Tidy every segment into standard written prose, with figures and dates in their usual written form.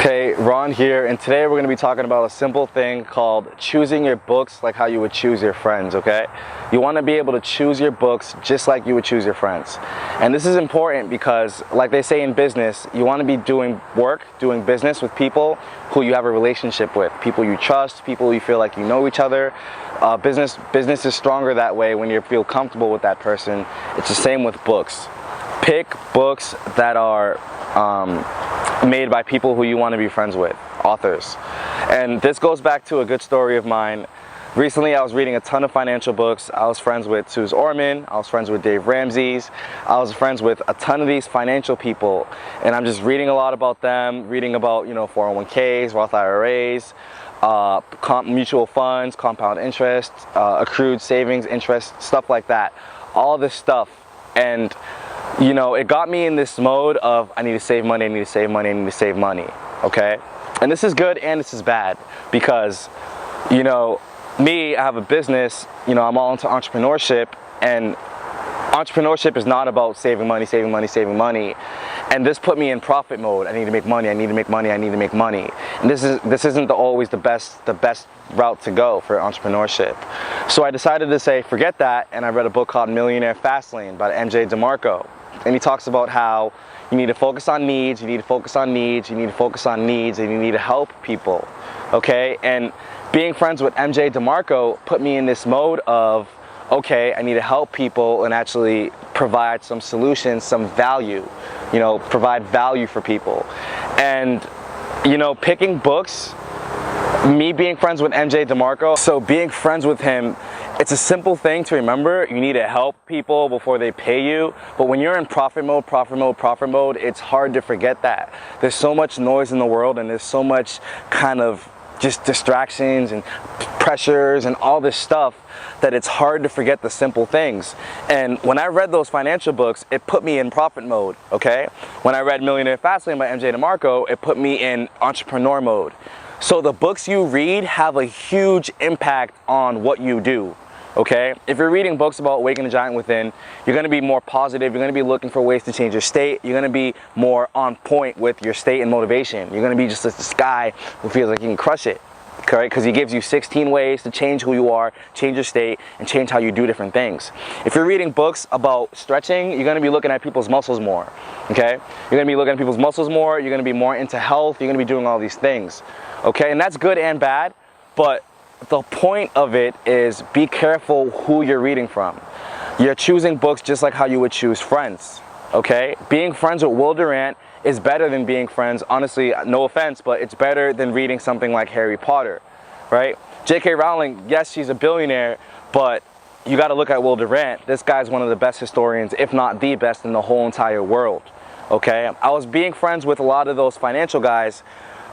Okay, Ron here, and today we're going to be talking about a simple thing called choosing your books like how you would choose your friends, okay? You want to be able to choose your books just like you would choose your friends. And this is important because, like they say in business, you want to be doing business with people who you have a relationship with, people you trust, people you feel like you know each other. Business is stronger that way when you feel comfortable with that person. It's the same with books. Pick books that are made by people who you want to be friends with, authors. And this goes back to a good story of mine. Recently, I was reading a ton of financial books. I was friends with Suze Orman, I was friends with Dave Ramsey, I was friends with a ton of these financial people, and I'm just reading a lot about them, reading about, 401ks, Roth IRAs, mutual funds, compound interest, accrued savings, interest, stuff like that. All this stuff. And it got me in this mode of I need to save money, I need to save money, I need to save money, okay? And this is good and this is bad because, me, I have a business, I'm all into entrepreneurship, and entrepreneurship is not about saving money, saving money, saving money. And this put me in profit mode. I need to make money, I need to make money, I need to make money. And this isn't always the best route to go for entrepreneurship. So I decided to say, forget that, and I read a book called Millionaire Fastlane by MJ DeMarco. And he talks about how you need to focus on needs, you need to focus on needs, you need to focus on needs, and you need to help people, okay? And being friends with MJ DeMarco put me in this mode of, okay, I need to help people and actually provide some solutions, some value, provide value for people. And, picking books, me being friends with MJ DeMarco, so being friends with him, it's a simple thing to remember. You need to help people before they pay you. But when you're in profit mode, it's hard to forget that. There's so much noise in the world, and there's so much kind of just distractions and pressures and all this stuff that it's hard to forget the simple things. And when I read those financial books, it put me in profit mode, okay? When I read Millionaire Fastlane by MJ DeMarco, it put me in entrepreneur mode. So the books you read have a huge impact on what you do, okay? If you're reading books about Awaken the Giant Within, you're gonna be more positive, you're gonna be looking for ways to change your state, you're gonna be more on point with your state and motivation. You're gonna be just this guy who feels like he can crush it, correct? Because he gives you 16 ways to change who you are, change your state, and change how you do different things. If you're reading books about stretching, you're gonna be looking at people's muscles more, okay? You're gonna be looking at people's muscles more, you're gonna be more into health, you're gonna be doing all these things, okay? And that's good and bad, but the point of it is be careful who you're reading from. You're choosing books just like how you would choose friends, okay? Being friends with Will Durant is better than being friends, honestly, no offense, but it's better than reading something like Harry Potter, right? J.K. Rowling, yes, she's a billionaire, but you gotta look at Will Durant. This guy's one of the best historians, if not the best in the whole entire world, okay? I was being friends with a lot of those financial guys,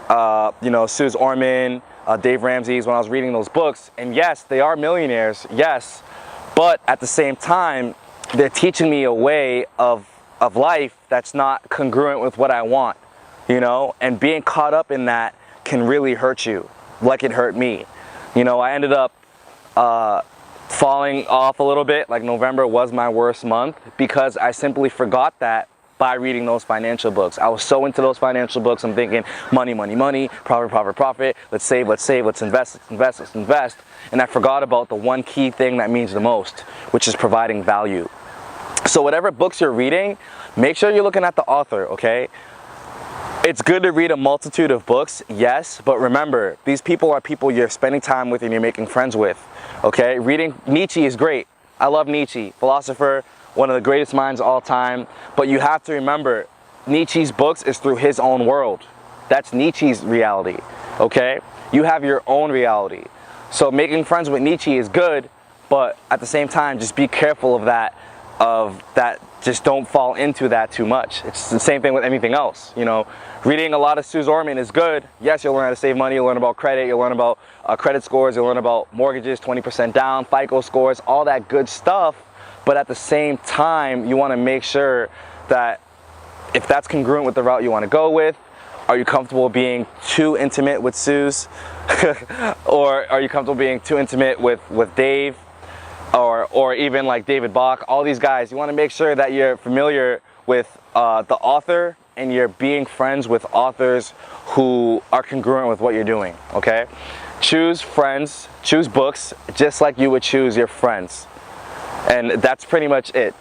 Suze Orman, Dave Ramsey, when I was reading those books, and yes, they are millionaires, yes, but at the same time, they're teaching me a way of life that's not congruent with what I want, and being caught up in that can really hurt you, like it hurt me. I ended up falling off a little bit, like November was my worst month because I simply forgot that by reading those financial books. I was so into those financial books, I'm thinking money, money, money, profit, profit, profit, let's save, let's invest, let's invest, let's invest, and I forgot about the one key thing that means the most, which is providing value. So whatever books you're reading, make sure you're looking at the author, okay? It's good to read a multitude of books, yes, but remember, these people are people you're spending time with and you're making friends with, okay? Reading Nietzsche is great. I love Nietzsche, philosopher, one of the greatest minds of all time, but you have to remember, Nietzsche's books is through his own world. That's Nietzsche's reality, okay? You have your own reality. So making friends with Nietzsche is good, but at the same time, just be careful of that, just don't fall into that too much. It's the same thing with anything else, Reading a lot of Suze Orman is good. Yes, you'll learn how to save money, you'll learn about credit, you'll learn about credit scores, you'll learn about mortgages, 20% down, FICO scores, all that good stuff. But at the same time, you want to make sure that if that's congruent with the route you want to go with, are you comfortable being too intimate with Suze? Or are you comfortable being too intimate with Dave? Or even like David Bach, all these guys, you want to make sure that you're familiar with the author and you're being friends with authors who are congruent with what you're doing, okay? Choose friends, choose books, just like you would choose your friends. And that's pretty much it.